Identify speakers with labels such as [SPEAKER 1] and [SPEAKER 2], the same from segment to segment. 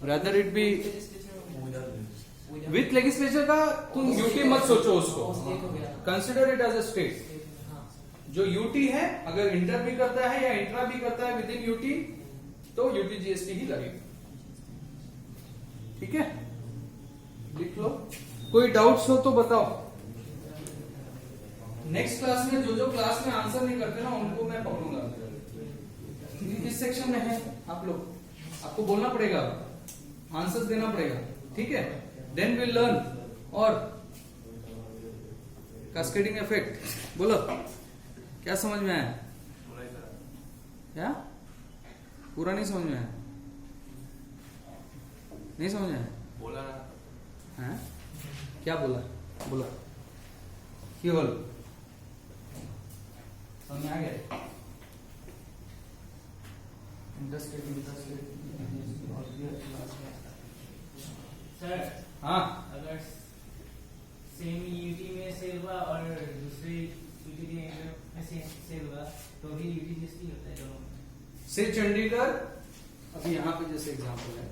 [SPEAKER 1] Rather it be with legislature का तुम UT मत सोचो, उसको consider it as a state. जो यूटी है अगर इंटर भी करता है या इंट्रा भी करता है विद इन यूटी तो यूटी जीएसटी ही लगेगा। ठीक है, लिख लो। कोई डाउट्स हो तो बताओ। नेक्स्ट क्लास में जो क्लास में आंसर नहीं करते ना उनको मैं पकड़ूंगा। इस सेक्शन में है आप लोग, आपको बोलना पड़ेगा, आंसर देना पड़ेगा। ठीक है, देन विल लर्न। और कास्केडिंग इफेक्ट बोलो, क्या समझ में आया? क्या पूरा नहीं समझ में आया? नहीं समझ में आया?
[SPEAKER 2] बोला
[SPEAKER 1] है? क्या बोला? बोला क्यों बोल? समझ में आ गया?
[SPEAKER 3] सर
[SPEAKER 1] हाँ,
[SPEAKER 3] अगर सेम यूटी में सेल हुआ और दूसरे यूटी में सेल हुआ तो भी यूटी जीएसटी होता है दोनों में।
[SPEAKER 1] से चंडीगढ़, अभी यहाँ पे जैसे एग्जांपल है,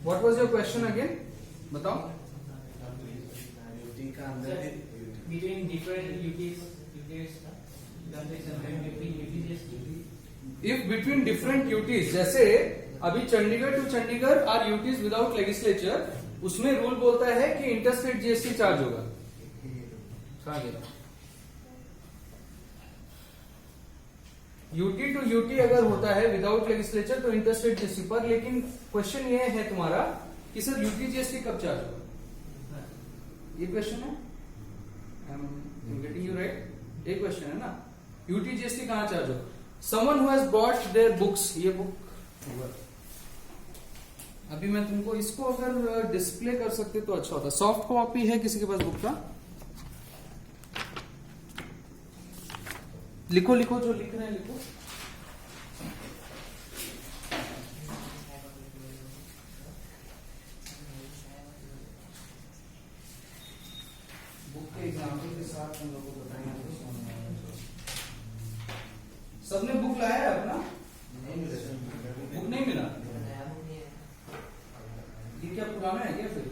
[SPEAKER 1] what was your question again? बताओ।
[SPEAKER 3] Between different UTs
[SPEAKER 1] if between different UTs, जैसे अभी Chandigarh to Chandigarh are UTs without legislature, उसमें रूल बोलता है कि इंटरस्टेट जीएसटी चार्ज होगा। यूटी टू यूटी अगर होता है विदाउट लेजिस्लेचर तो इंटरस्टेट जीएसटी पर। लेकिन क्वेश्चन ये है तुम्हारा कि सर यूटी जीएसटी कब चार्ज होगा, ये क्वेश्चन है। I am getting you right, ये क्वेश्चन है ना, यूटी जीएसटी कहां चार्ज होगा? Someone who has bot their books, ये बुक होगा। अभी मैं तुमको इसको अगर डिस्प्ले कर सकते तो अच्छा होता। सॉफ्ट कॉपी है किसी के पास बुक का? लिखो लिखो, जो लिख रहे हैं लिखो। बुक के एग्जाम्पल के साथ हम लोग को बताएंगे। सबने बुक लाया है अपना? बुक नहीं मिला? ये क्या पुराना है क्या फिर?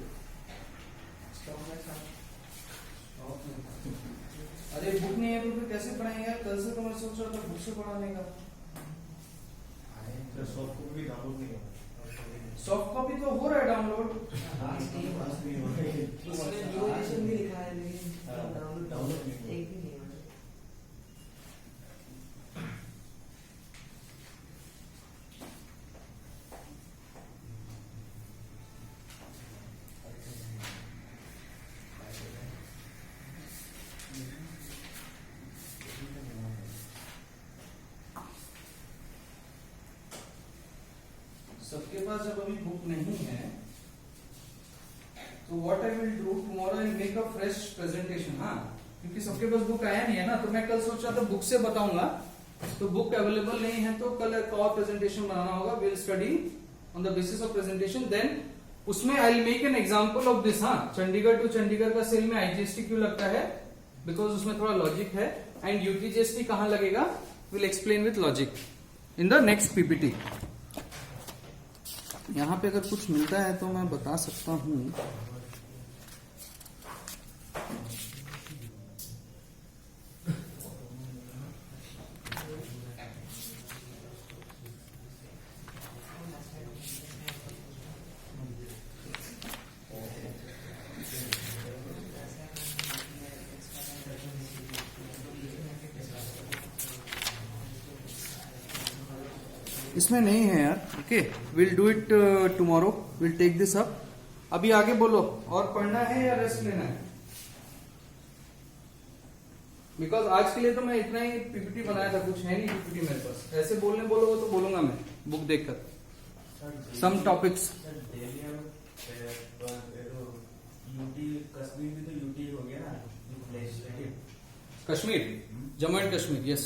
[SPEAKER 1] अरे बुक नहीं है तो फिर कैसे पढ़ाएंगे यार? कल से तो मैं सोच रहा था बुक से पढ़ाने का। सॉफ्ट कॉपी तो हो रहा है डाउनलोड।
[SPEAKER 4] उसने जो एडिशन भी लिखा है लेकिन डाउनलोड एक भी नहीं हुआ।
[SPEAKER 1] सबके पास जब अभी बुक नहीं है तो what I will do tomorrow, I make a fresh presentation. हाँ, क्योंकि सबके पास बुक आया नहीं है ना, तो मैं कल सोचा था बुक से बताऊंगा, तो बुक अवेलेबल नहीं है तो कल एक और प्रेजेंटेशन बनाना होगा। Will study on the basis of presentation, then उसमें I will make an example of this. हाँ, चंडीगढ़ टू चंडीगढ़ का सेल में आईजीएसटी क्यों लगता है, बिकॉज उसमें थोड़ा लॉजिक है। एंड यूटीजीएसटी कहां लगेगा, will explain with logic in the next PPT. यहाँ पे अगर कुछ मिलता है तो मैं बता सकता हूँ। इसमें नहीं है यार। Okay, will do it tomorrow, will take this up. अभी आगे बोलो, और पढ़ना है या रेस्ट लेना है? बिकॉज आज के लिए तो मैं इतना ही पीपीटी बनाया था, कुछ है नहीं पीपीटी मेरे पास। ऐसे बोलने बोलोगे तो बोलूंगा मैं बुक देखकर सम टॉपिक्स।
[SPEAKER 4] कश्मीर भी तो यूटी हो गया ना, legislative.
[SPEAKER 1] Kashmir, Jammu and Kashmir, yes.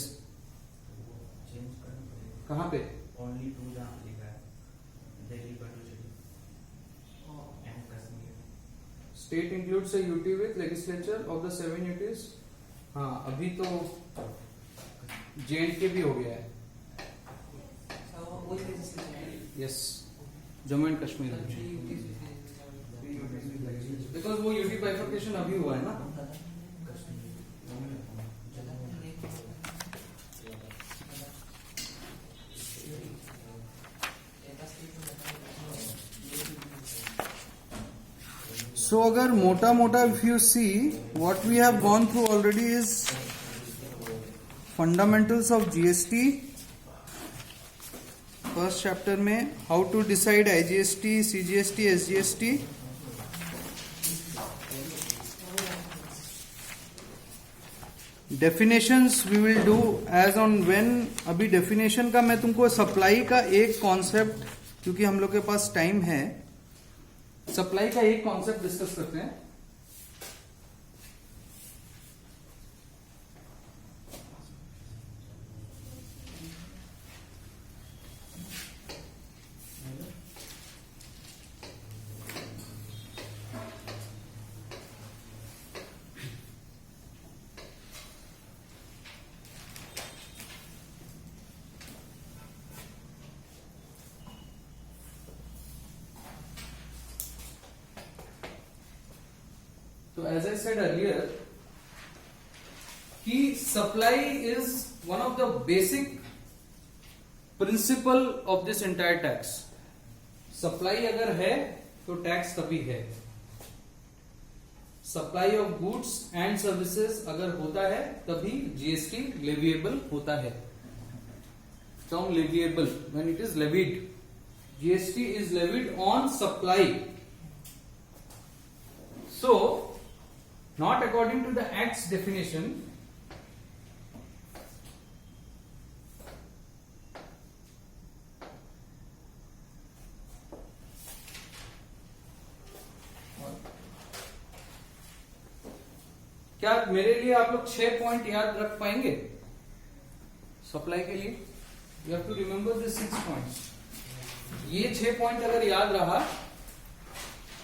[SPEAKER 1] कहाँ पे?
[SPEAKER 4] ओनली टू जहाँ लिखा है, Delhi Puducherry and Kashmir.
[SPEAKER 1] State includes a UT with legislature of the 7 UTs हाँ अभी तो JNK भी हो गया है.
[SPEAKER 4] वो चीज़ से
[SPEAKER 1] yes, Jammu and Kashmir. Because वो यूटी बाइफर्केशन अभी हुआ है ना. So अगर मोटा मोटा if you see what we have gone through already is fundamentals of GST. First chapter में how to decide IGST, CGST, SGST. Definitions we will do as on when. अभी definition का मैं तुमको सप्लाई का एक कॉन्सेप्ट, क्योंकि हम लोग के पास टाइम है, सप्लाई का एक कॉन्सेप्ट डिस्कस करते हैं. तो एज आई सेड अर्लियर कि supply is one of the basic principle of this entire tax. Supply अगर है तो टैक्स तभी है. Supply of goods and services अगर होता है तभी जीएसटी लेविएबल होता है. Term leviable, when it is levied, GST is levied on supply. So, not according to the Act's definition, क्या मेरे लिए आप लोग 6 पॉइंट याद रख पाएंगे सप्लाई के लिए? You have to remember this 6 points. ये 6 पॉइंट अगर याद रहा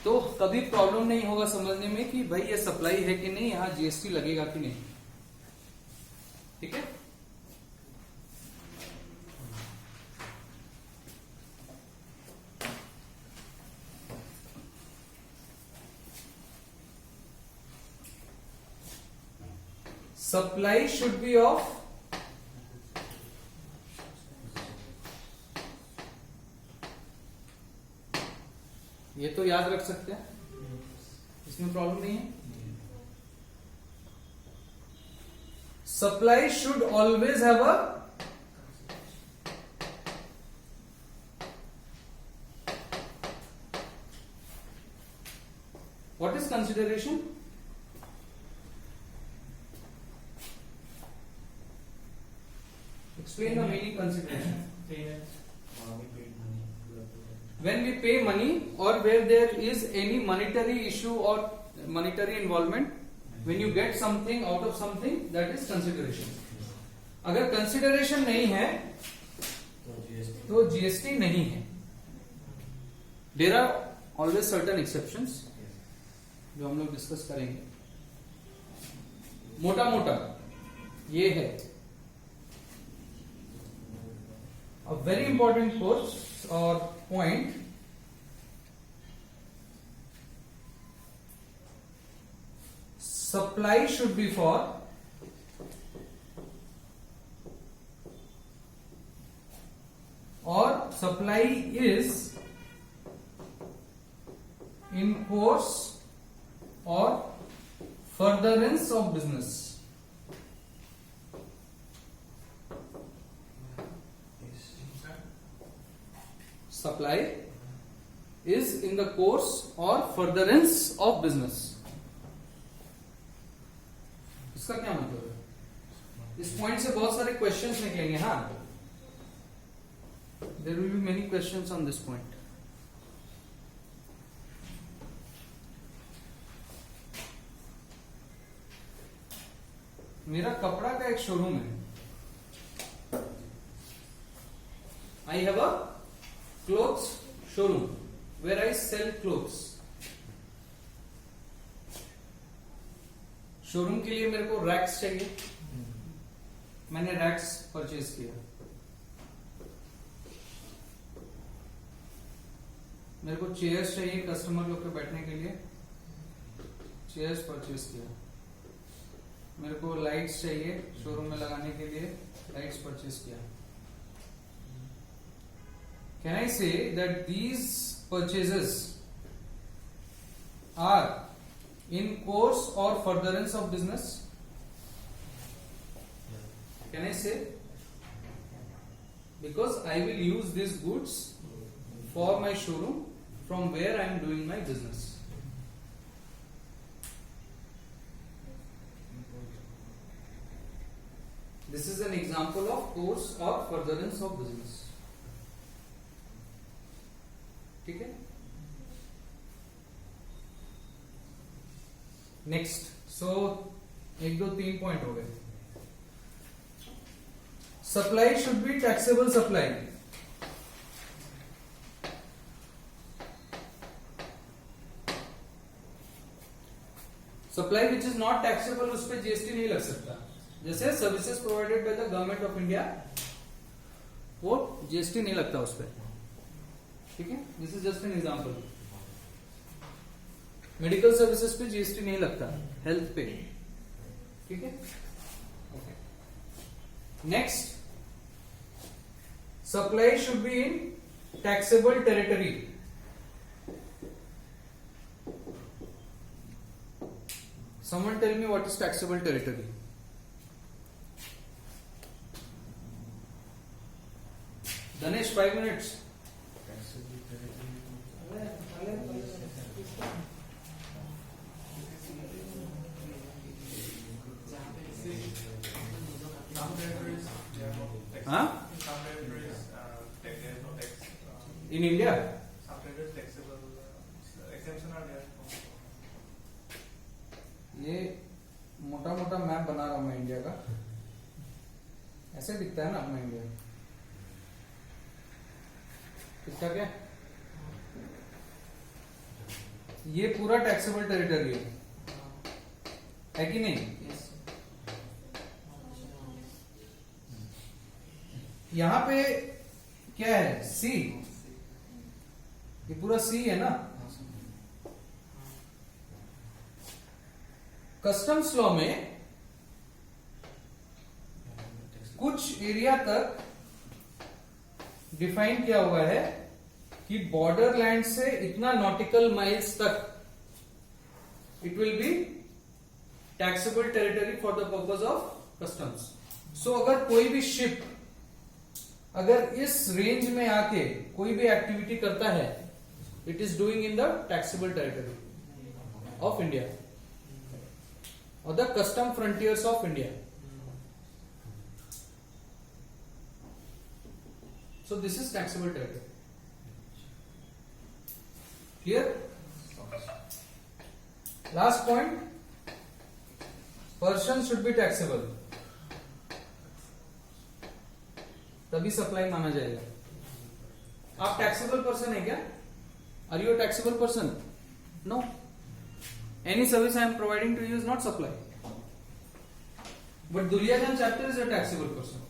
[SPEAKER 1] तो कभी प्रॉब्लम नहीं होगा समझने में कि भाई ये सप्लाई है कि नहीं, यहां जीएसटी लगेगा कि नहीं. ठीक है. सप्लाई शुड बी ऑफ ये तो याद रख सकते हैं, इसमें प्रॉब्लम नहीं है. Supply should always have a what is consideration? Explain the meaning consideration. When we pay money or where there is any monetary issue or monetary involvement, when you get something out of something, that is consideration. अगर consideration नहीं है तो GST नहीं है. There are always certain exceptions जो हम लोग discuss करेंगे. मोटा मोटा ये है. A very important course or point, supply should be for or supply is in course or furtherance of business. Supply is in the course or furtherance of business. इसका क्या मतलब है? इस पॉइंट से बहुत सारे क्वेश्चंस निकलेंगे. हाँ, there will be many questions on this point. मेरा कपड़ा का एक शोरूम है. I have a clothes showroom where I sell clothes. Showroom के लिए मेरे को रैक्स चाहिए, मैंने रैक्स परचेज किया। मेरे को चेयर्स चाहिए कस्टमर लोग के बैठने के लिए, चेयर्स परचेज किया। मेरे को लाइट्स चाहिए शोरूम में लगाने के लिए, लाइट्स परचेज किया। Can I say that these purchases are in course or furtherance of business? Can I say? Because I will use this goods for my showroom from where I am doing my business. This is an example of course or furtherance of business. ठीक है? Next, so 1, 2, 3 point हो गए। Supply should be taxable supply. Supply which is not taxable, उस पर GST नहीं लग सकता। जैसे services provided by the government of India, वो जीएसटी नहीं लगता उस पर। ठीक है, this is just an example. Medical services पे जीएसटी नहीं लगता, हेल्थ पे। ठीक है, next, supply should be in taxable territory. Someone tell me what is taxable territory? Danesh, 5 minutes. Huh? In India? ये मोटा मोटा मैप बना रहा हूं मैं इंडिया का, ऐसे दिखता है ना अपना इंडिया। इसका क्या, ये पूरा टैक्सेबल टेरिटरी है कि नहीं? यहां पे क्या है, सी, ये पूरा सी है ना। कस्टम्स लॉ में कुछ एरिया तक डिफाइन किया हुआ है कि बॉर्डर लैंड से इतना नॉटिकल माइल्स तक it will be taxable territory for the purpose of customs. So अगर कोई भी शिप अगर इस रेंज में आके कोई भी एक्टिविटी करता है, it is doing in the taxable territory of India or the custom frontiers of India. So this is taxable territory. Clear? Last point, person should be taxable. तभी सप्लाई माना जाएगा। आप टैक्सेबल पर्सन है क्या? Are you a taxable person? No. Any service I am providing to you is not supply. But Duliajan chapter is a taxable person.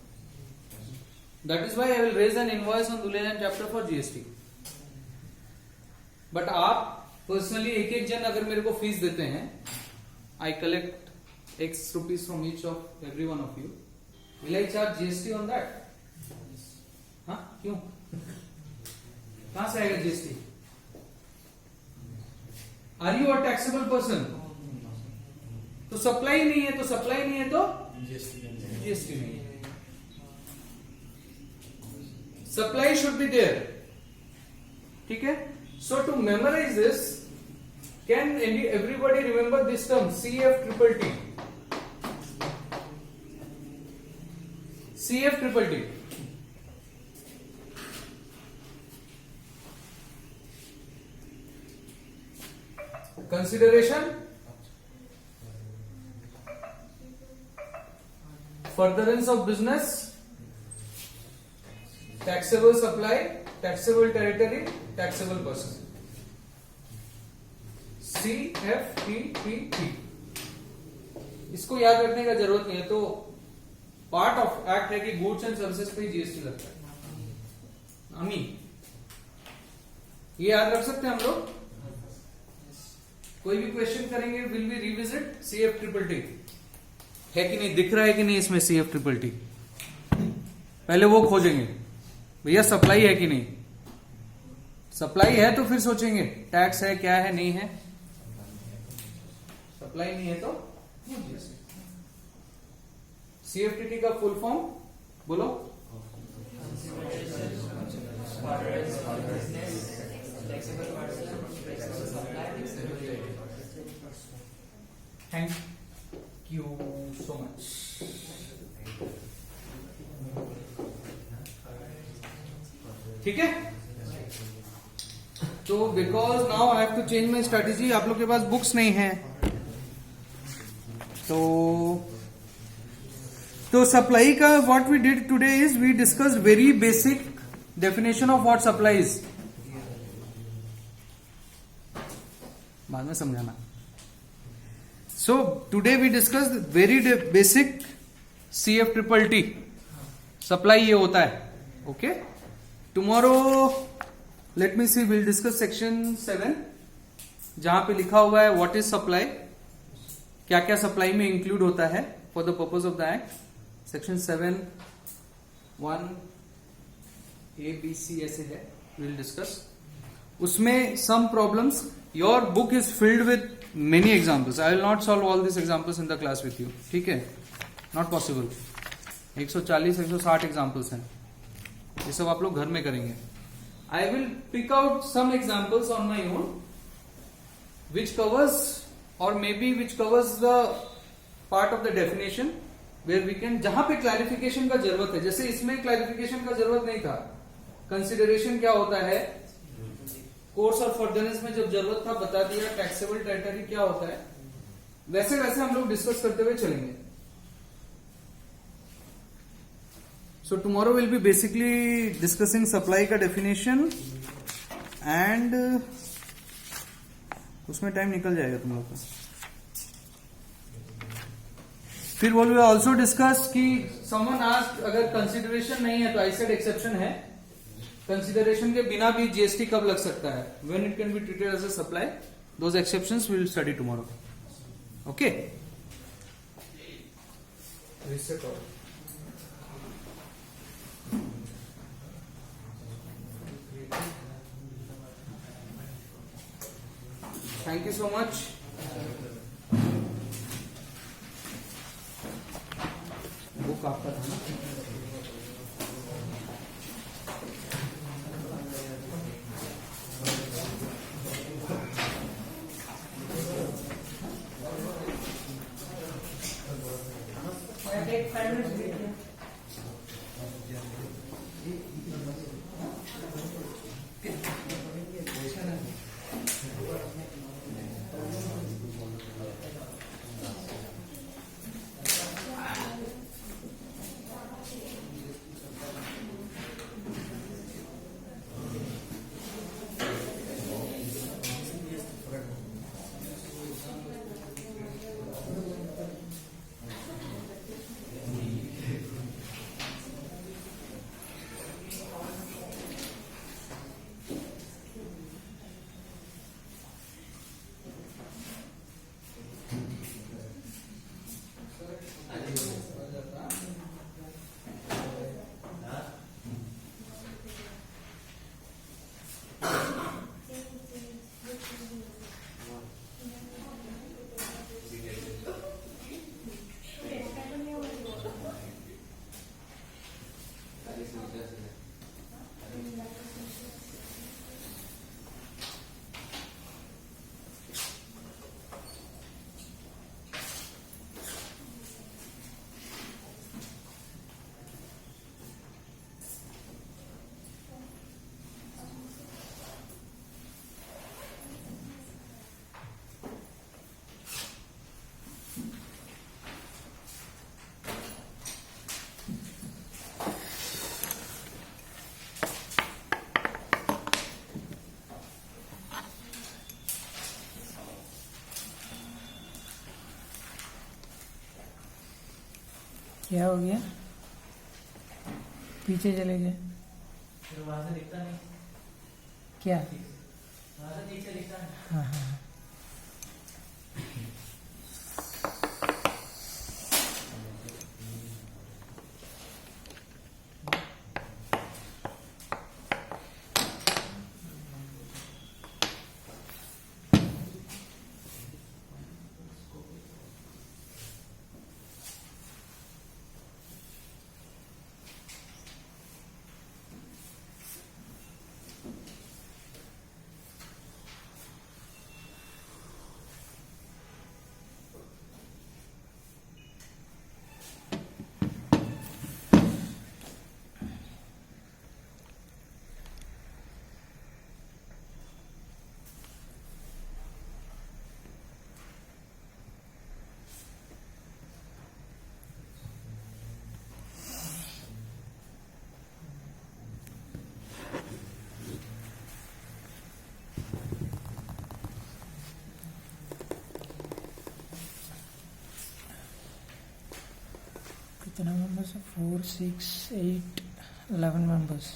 [SPEAKER 1] That is why I will raise an invoice on Duliajan chapter for GST. But आप personally एक जन अगर मेरे को fees देते हैं, I collect X rupees from each of every one of you. Will I charge GST on that? हाँ, क्यों? कहां से आएगा GST? Are you a taxable person? तो सप्लाई नहीं है, तो सप्लाई नहीं है तो जीएसटी नहीं है। Supply should be there. ठीक है, so to memorise this, can everybody remember this term CF triple T? Consideration, furtherance of business, taxable supply, taxable territory, taxable person. CFTPT. इसको याद रखने का जरूरत नहीं है। तो पार्ट ऑफ एक्ट है कि गुड्स एंड सर्विसेज पे जीएसटी लगता है। अमी ये याद रख सकते हैं हम लोग। कोई भी क्वेश्चन करेंगे will be revisit CF triple T है कि नहीं, दिख रहा है कि नहीं इसमें CF ट्रिपल टी, पहले वो खोजेंगे भैया सप्लाई है कि नहीं। सप्लाई है तो फिर सोचेंगे टैक्स है क्या है नहीं है। सप्लाई नहीं है तो CFTT का फुल फॉर्म बोलो। Thank you so much. ठीक है, तो because now I have to change my strategy. आप लोग के पास बुक्स नहीं है तो सप्लाई का what we did today is we discuss very basic definition of what supply is. बाद में समझाना। So today we discuss very basic CF triple T supply ये होता है। Okay, tomorrow let me see will discuss section 7 जहां पे लिखा हुआ है व्हाट इज सप्लाई, क्या क्या सप्लाई में इंक्लूड होता है for the purpose of the act. Section 7 1 A B C ऐसे है, विल डिस्कस उसमें some problems. Your book is filled with many examples. I will not solve all this examples in the class with you, ठीक है, not possible. 140-160 examples हैं, ये सब आप लोग घर में करेंगे। I will pick out some examples on my own which covers or maybe which covers the part of the definition where we can, जहां पे क्लैरिफिकेशन का जरूरत है। जैसे इसमें क्लैरिफिकेशन का जरूरत नहीं था। कंसिडरेशन क्या होता है, कोर्स और फर्दरनेस में जब जरूरत था बता दिया। टैक्सेबल टेरिटरी क्या होता है, वैसे वैसे हम लोग डिस्कस करते हुए चलेंगे। So tomorrow will be basically discussing supply का डेफिनेशन एंड उसमें टाइम निकल जाएगा तुम लोग का। फिर वो विल ऑल्सो डिस्कस कि समवन आस्क्ड अगर कंसिडरेशन नहीं है तो आई सेड एक्सेप्शन है। कंसिडरेशन के बिना भी जीएसटी कब लग सकता है, when it can be treated as a supply. Those exceptions will study tomorrow. Okay, thank you so much. Book आपका था ना?
[SPEAKER 2] क्या हो गया? पीछे चले गए
[SPEAKER 3] फिर वहां से दिखता नहीं,
[SPEAKER 2] क्या?
[SPEAKER 3] वहां से ठीक से दिखता नहीं।
[SPEAKER 2] हाँ हाँ हाँ। कितना मेंबर्स है? 4, 6, 8, 11 members.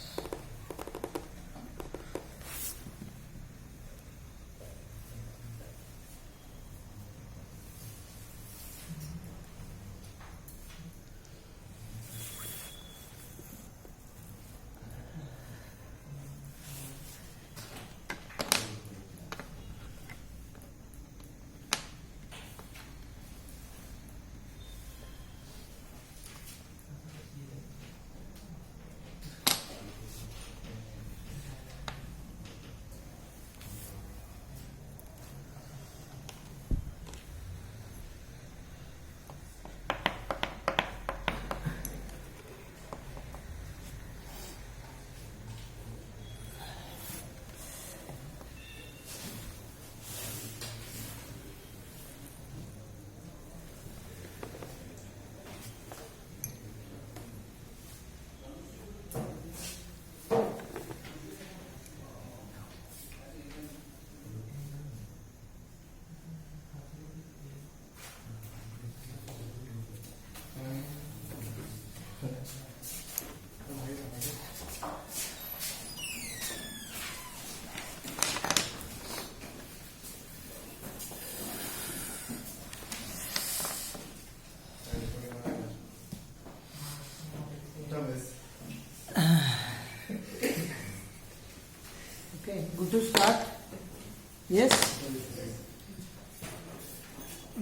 [SPEAKER 2] Okay, good to start. Yes.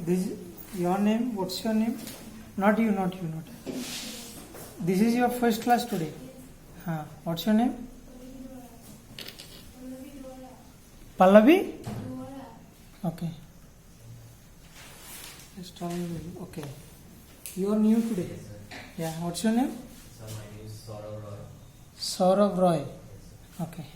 [SPEAKER 2] This your name. What's your name? Not you. Not you. Not. This is your first class today. हाँ. What's your name? Pallavi. Okay. Just all. Okay. You are new today. Yeah. What's your name?
[SPEAKER 3] So my name is Saurav Roy.
[SPEAKER 2] Saurav Roy. Okay.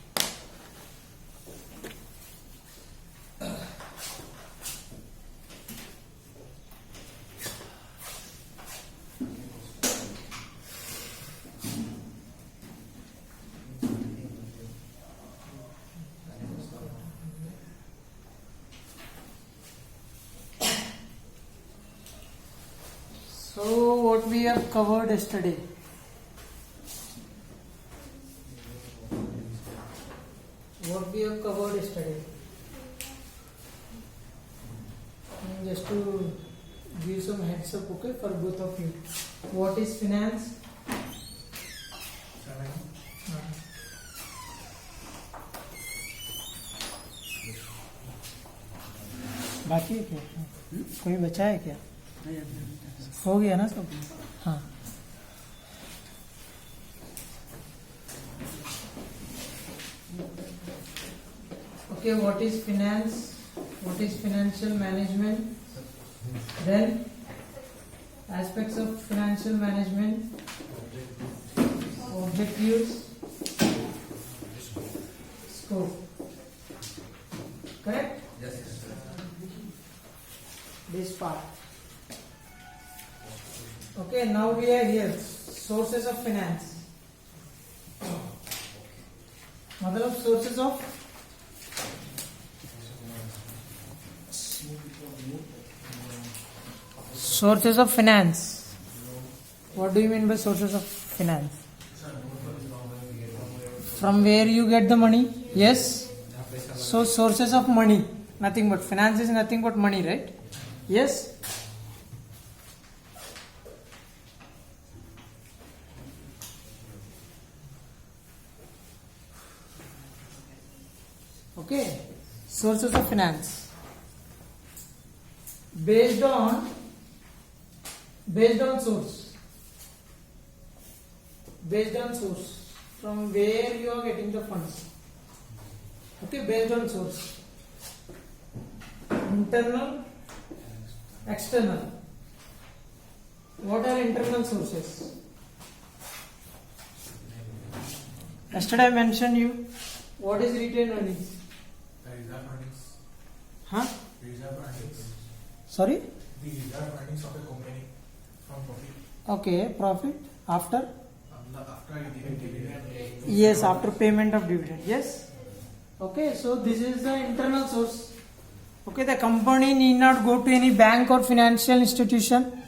[SPEAKER 2] So what we have covered yesterday? What we have covered yesterday? Just to give some heads up, okay, for both of you. What is finance? बाकी है क्या? कोई बचा है क्या? हो गया ना सब? हाँ. Okay, what is finance? What is financial management? Then aspects of financial management, objectives, scope. Correct?
[SPEAKER 1] Yes.
[SPEAKER 2] This part. Okay, now we are here. Sources of finance. मतलब sources of finance. What do you mean by sources of finance? From where you get the money? Yes. So sources of money, nothing but finance is nothing but money, right? Yes. Okay. Sources of finance based on source, from where you are getting the funds. Okay, based on source, internal, external. What are internal sources? Yesterday I mentioned you. What is retained earnings?
[SPEAKER 5] Reserve earnings.
[SPEAKER 2] Huh?
[SPEAKER 5] Reserve earnings.
[SPEAKER 2] Sorry?
[SPEAKER 5] The reserve earnings of a company from profit.
[SPEAKER 2] Okay, profit after?
[SPEAKER 5] After dividend.
[SPEAKER 2] Yes, after payment of dividend. Yes. Okay, so this is the internal source. Okay, the company need not go to any bank or financial institution.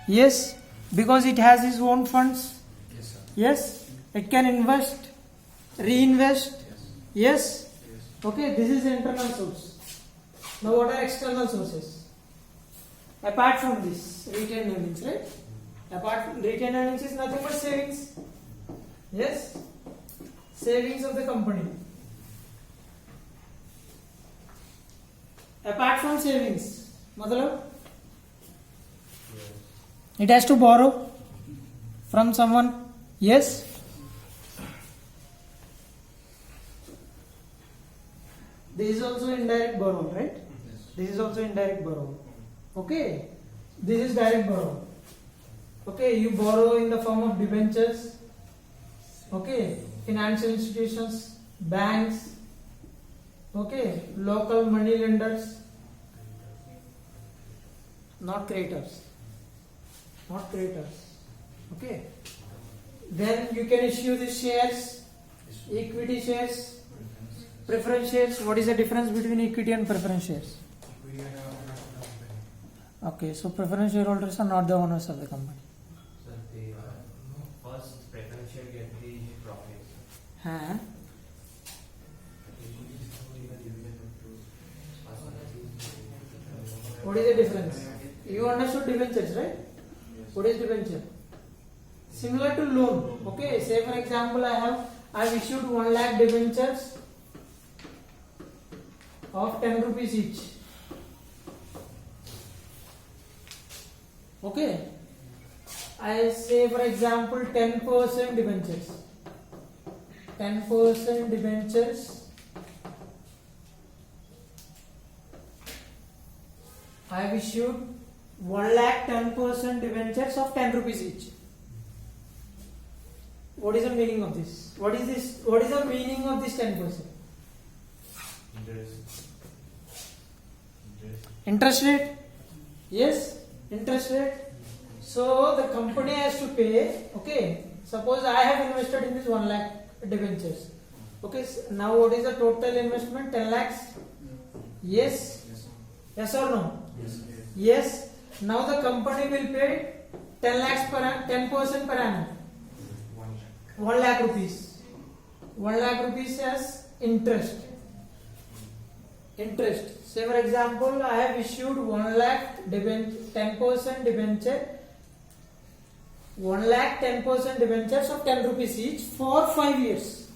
[SPEAKER 2] Yes, because it has its own funds.
[SPEAKER 5] Yes, sir.
[SPEAKER 2] Yes, it can invest, reinvest.
[SPEAKER 5] Yes.
[SPEAKER 2] Yes. Okay, this is the internal source. Now, what are external sources? Apart from this, retained earnings, right? Apart from retained earnings is nothing but savings. Yes, savings of the company. Apart from savings, matlab it has to borrow from someone. Yes. This is also indirect borrow, right? This is also indirect borrow. Okay. This is direct borrow. Okay, you borrow in the form of debentures. Okay, financial institutions, banks. Okay, local money lenders, not creditors. Not creditors. Okay. Then you can issue the shares, equity shares, preference shares. What is the difference between equity and preference shares?
[SPEAKER 5] Equity and company.
[SPEAKER 2] Okay, so preference shareholders are not the owners of the company.
[SPEAKER 6] So the first preference share get the profits.
[SPEAKER 2] Huh? What is the difference? You understood debentures, right? What is debenture? Similar to loan. Okay, say for example, I have issued 1 lakh debentures of 10 rupees each. Okay, I say for example 10% debentures. 10% debentures. I have issued 1 lakh 10% debentures of 10 rupees each. What is the meaning of this? What is this? What is the meaning of this 10%? Interest rate? Yes, interest rate. So the company has to pay. Okay, suppose I have invested in this 1 lakh debentures. Okay, now what is the total investment? 10 lakhs? Yes? Yes or no? Yes. Now the company will pay 10 lakhs per 10% per annum. 1 lakh rupees. 1 lakh rupees as interest. Interest. Say for example, I have issued 1 lakh 10% debenture. 1 lakh 10% debentures of 10 rupees each for 5 years.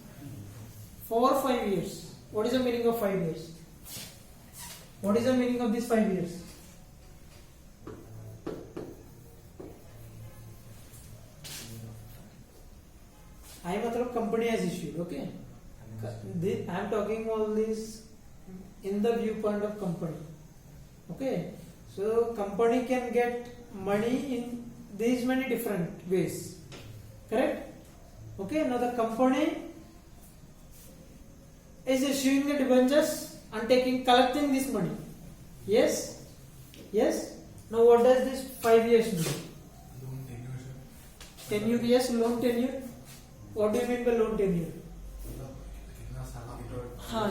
[SPEAKER 2] For 5 years. What is the meaning of 5 years? What is the meaning of these 5 years? I matlab company has issued, okay? I am talking all this in the viewpoint of company. Okay? So company can get money in these many different ways. Correct? Okay, now the company is issuing the debentures and collecting this money. Yes? Yes? Now what does this 5 years mean?
[SPEAKER 5] Loan tenure, sir.
[SPEAKER 2] Tenure, yes, loan tenure. What do you mean by loan tenure?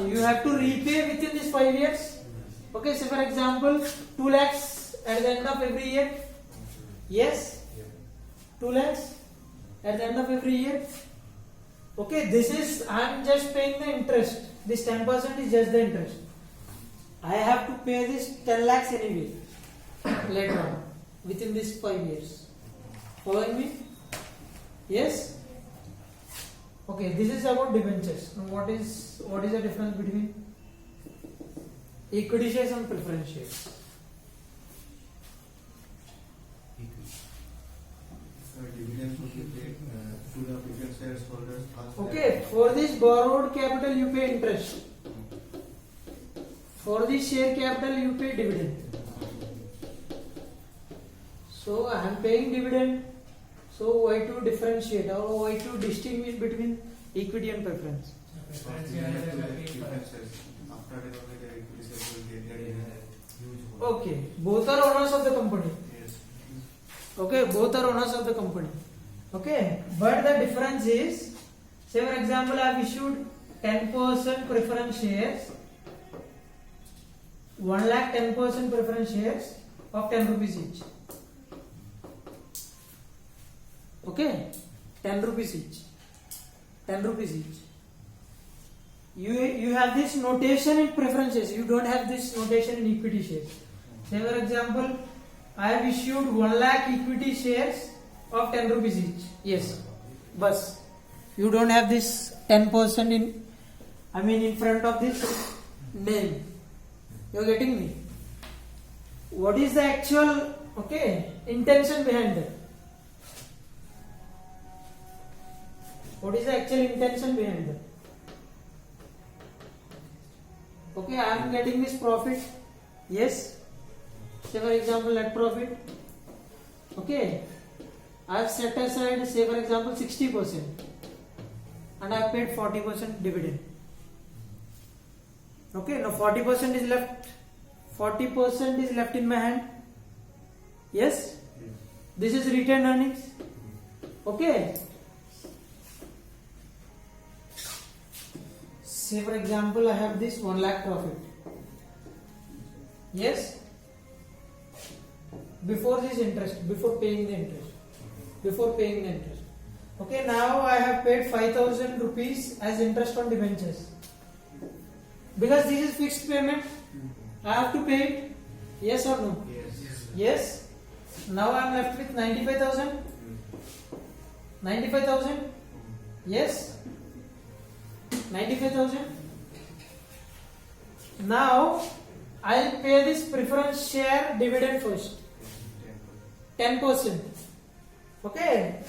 [SPEAKER 2] You have to repay within these 5 years. Okay, so for example, 2 lakhs at the end of every year. Yes? 2 lakhs at the end of every year. Okay, this is, I am just paying the interest. This 10% is just the interest. I have to pay this 10 lakhs anyway later on within this 5 years. Following me? Yes? Okay, this is about debentures. Now what is the difference between equity shares and preference shares?
[SPEAKER 7] Dividends will be paid to the preference shares holders.
[SPEAKER 2] Okay, for this borrowed capital you pay interest. For this share capital you pay dividend. So I am paying dividend. So why to differentiate or why to distinguish between equity and preference?
[SPEAKER 3] Preference share is a paid for.
[SPEAKER 7] After that, only the equity shares will get their huge.
[SPEAKER 2] Okay, both are owners of the company.
[SPEAKER 7] Yes.
[SPEAKER 2] Okay, both are owners of the company. Okay, but the difference is, say for example, I have issued 10% preference shares, 1 lakh 10% preference shares of 10 rupees each. Okay, 10 rupees each. 10 rupees each. You have this notation in preferences. You don't have this notation in equity shares. Say for example, I have issued 1 lakh equity shares of 10 rupees each. Yes, bus. You don't have this 10% in front of this name. You are getting me? What is the actual intention behind that? What is the actual intention behind that? Okay, I am getting this profit. Yes. Say for example, net profit. Okay. I have set aside, say for example, 60%. And I have paid 40% dividend. Okay, now 40% is left. 40% is left in my hand. Yes? This is retained earnings. Okay. Say for example, I have this 1 lakh profit. Yes? Before this interest, before paying the interest. Okay, now I have paid 5,000 rupees as interest on debentures. Because this is fixed payment, I have to pay it. Yes or no?
[SPEAKER 7] Yes.
[SPEAKER 2] Yes. Now I am left with 95,000. 95,000. Yes. 95,000. Now I'll pay this preference share dividend first. 10%. Okay.